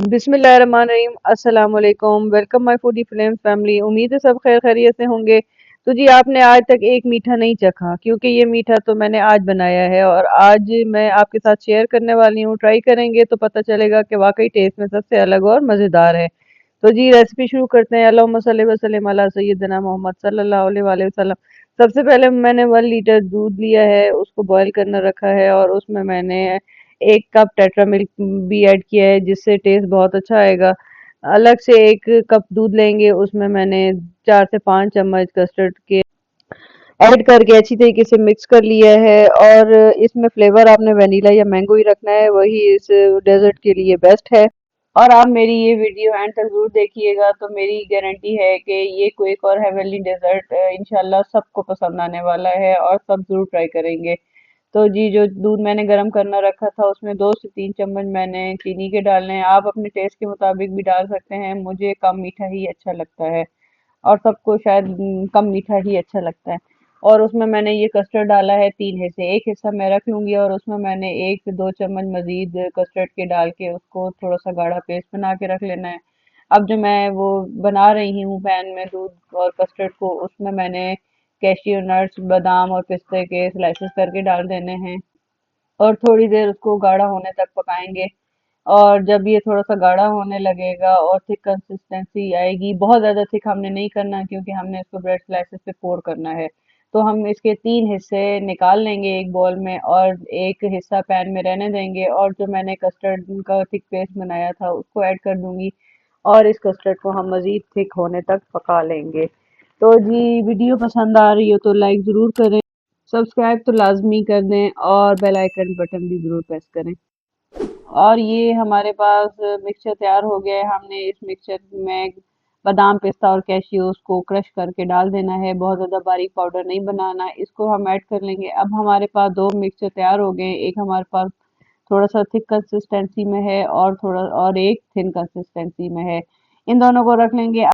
बिस्मिल्लाहिर्रहमानिर्रहीम अस्सलाम वालेकुम। Welcome my foodie flames family. उम्मीद है सब खैर खैरियत से होंगे। तो जी आपने आज तक एक मीठा नहीं चखा, क्योंकि ये मीठा तो मैंने आज बनाया है और आज मैं आपके साथ शेयर करने वाली हूँ। ट्राई करेंगे तो पता चलेगा कि वाकई टेस्ट में सबसे अलग और मज़ेदार है। तो जी रेसिपी शुरू करते हैं। अल्लाहुम्मा सल्लि व सल्लिम अला सय्यिदना मोहम्मद सल्लल्लाहु अलैहि वसल्लम। सबसे पहले मैंने 1 लीटर दूध लिया है, उसको बॉईल करना रखा है और उसमें मैंने 1 कप टेट्रा मिल्क भी ऐड किया है, जिससे टेस्ट बहुत अच्छा आएगा। अलग से 1 कप दूध लेंगे, उसमें मैंने 4 से 5 चम्मच कस्टर्ड के ऐड करके अच्छी तरीके से मिक्स कर लिया है। और इसमें फ्लेवर आपने वनीला या मैंगो ही रखना है, वही इस डेजर्ट के लिए बेस्ट है। और आप मेरी ये वीडियो एंड तक जरूर देखिएगा, तो मेरी गारंटी है कि ये क्विक और हेवनली डेजर्ट इंशाल्लाह सबको पसंद आने वाला है और सब जरूर ट्राई करेंगे। तो जी जो दूध मैंने गर्म करना रखा था, उसमें 2 से 3 चम्मच मैंने चीनी के डालने हैं। आप अपने टेस्ट के मुताबिक भी डाल सकते हैं, मुझे कम मीठा ही अच्छा लगता है और सबको शायद कम मीठा ही अच्छा लगता है। और उसमें मैंने ये कस्टर्ड डाला है 3 हिस्से, एक हिस्सा मैं रख लूंगी और उसमें मैंने 1 से 2 चम्मच मजीद कस्टर्ड के डाल के उसको थोड़ा सा गाढ़ा पेस्ट बना के रख लेना है। अब जो मैं वो बना रही हूँ पैन में दूध और कस्टर्ड को, उसमें मैंने कैशियो नट्स, बादाम और पिस्ते के स्लाइसेस करके डाल देने हैं और थोड़ी देर उसको गाढ़ा होने तक पकाएंगे। और जब ये थोड़ा सा गाढ़ा होने लगेगा और थिक कंसिस्टेंसी आएगी, बहुत ज़्यादा थिक हमने नहीं करना क्योंकि हमने इसको ब्रेड स्लाइसेस पे पोर करना है। तो हम इसके 3 हिस्से निकाल लेंगे एक बॉल में और एक हिस्सा पैन में रहने देंगे और जो मैंने कस्टर्ड का थिक पेस्ट बनाया था उसको ऐड कर दूंगी और इस कस्टर्ड को हम मज़ीद थिक होने तक पका लेंगे। तो जी वीडियो पसंद आ रही हो तो लाइक ज़रूर करें, सब्सक्राइब तो लाजमी कर दें और बेल आइकन बटन भी ज़रूर प्रेस करें। और ये हमारे पास मिक्सचर तैयार हो गया है। हमने इस मिक्सचर में बादाम, पिस्ता और कैशियूज को क्रश करके डाल देना है, बहुत ज़्यादा बारीक पाउडर नहीं बनाना। इसको हम ऐड कर लेंगे। अब हमारे पास 2 मिक्सचर तैयार हो गए हैं, एक हमारे पास थोड़ा सा थिक कंसिस्टेंसी में है और थोड़ा और एक थिन कंसिस्टेंसी में है। इन दोनों को रख लेंगे।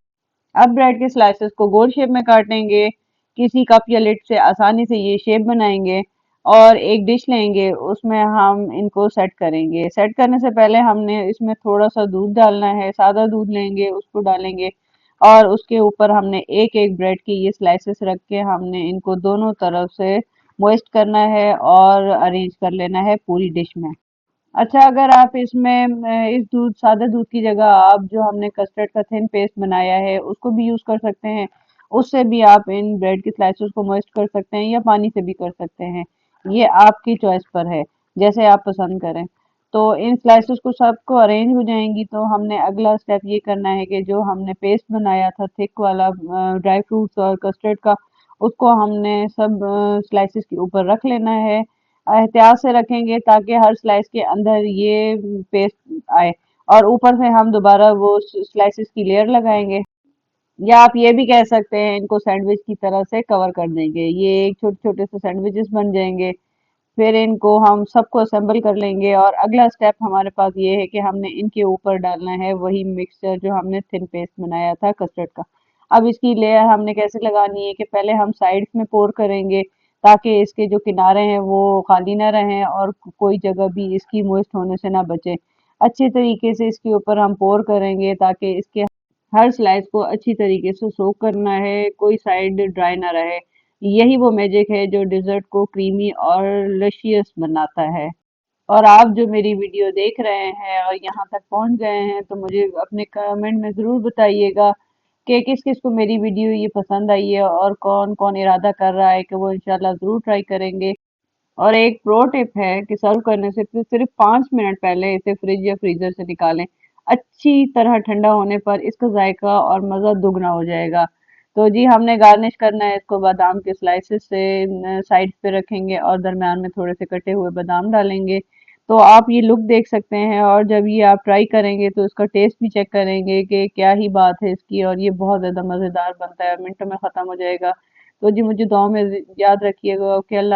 अब ब्रेड के स्लाइसेस को गोल शेप में काटेंगे, किसी कप या लिड से आसानी से ये शेप बनाएंगे और एक डिश लेंगे, उसमें हम इनको सेट करेंगे। सेट करने से पहले हमने इसमें थोड़ा सा दूध डालना है, सादा दूध लेंगे, उसको डालेंगे और उसके ऊपर हमने एक एक ब्रेड के ये स्लाइसेस रख के हमने इनको दोनों तरफ से मोइस्ट करना है और अरेंज कर लेना है पूरी डिश में। अच्छा, अगर आप इसमें इस दूध, सादा दूध की जगह आप जो हमने कस्टर्ड का थिन पेस्ट बनाया है उसको भी यूज कर सकते हैं। उससे भी आप इन ब्रेड की स्लाइसेस को मॉइस्ट कर सकते हैं या पानी से भी कर सकते हैं। ये आपकी चॉइस पर है, जैसे आप पसंद करें। तो इन स्लाइसेस को सबको अरेंज हो जाएंगी, तो हमने अगला स्टेप ये करना है कि जो हमने पेस्ट बनाया था थिक वाला ड्राई फ्रूट्स और कस्टर्ड का, उसको हमने सब स्लाइसेस के ऊपर रख लेना है। एहतियात से रखेंगे ताकि हर स्लाइस के अंदर ये पेस्ट आए और ऊपर से हम दोबारा वो स्लाइसेस की लेयर लगाएंगे, या आप ये भी कह सकते हैं इनको सैंडविच की तरह से कवर कर देंगे। ये एक छोटे छोटे से सैंडविचेस बन जाएंगे। फिर इनको हम सबको असेंबल कर लेंगे और अगला स्टेप हमारे पास ये है कि हमने इनके ऊपर डालना है वही मिक्सचर जो हमने थिन पेस्ट बनाया था कस्टर्ड का। अब इसकी लेयर हमने कैसे लगानी है कि पहले हम साइड्स में पोर करेंगे ताकि इसके जो किनारे हैं वो खाली ना रहें और कोई जगह भी इसकी मोइस्ट होने से ना बचे। अच्छे तरीके से इसके ऊपर हम पोर करेंगे ताकि इसके हर स्लाइस को अच्छी तरीके से सोक करना है, कोई साइड ड्राई ना रहे। यही वो मैजिक है जो डिजर्ट को क्रीमी और लशियस बनाता है। और आप जो मेरी वीडियो देख रहे हैं और यहाँ तक पहुँच गए हैं, तो मुझे अपने कमेंट में ज़रूर बताइएगा कि किस किस को मेरी वीडियो ये पसंद आई है और कौन कौन इरादा कर रहा है कि वो इंशाल्लाह ज़रूर ट्राई करेंगे। और एक प्रो टिप है कि सर्व करने से फिर सिर्फ 5 मिनट पहले इसे फ्रिज या फ्रीजर से निकालें। अच्छी तरह ठंडा होने पर इसका जायका और मज़ा दुगना हो जाएगा। तो जी हमने गार्निश करना है इसको बादाम के स्लाइसेस से, साइड पे रखेंगे और दरमियान में थोड़े से कटे हुए बादाम डालेंगे। तो आप ये लुक देख सकते हैं और जब ये आप ट्राई करेंगे तो इसका टेस्ट भी चेक करेंगे कि क्या ही बात है इसकी, और ये बहुत ज़्यादा मज़ेदार बनता है, मिनटों में ख़त्म हो जाएगा। तो जी मुझे दुआ में याद रखिएगा कि अल्लाह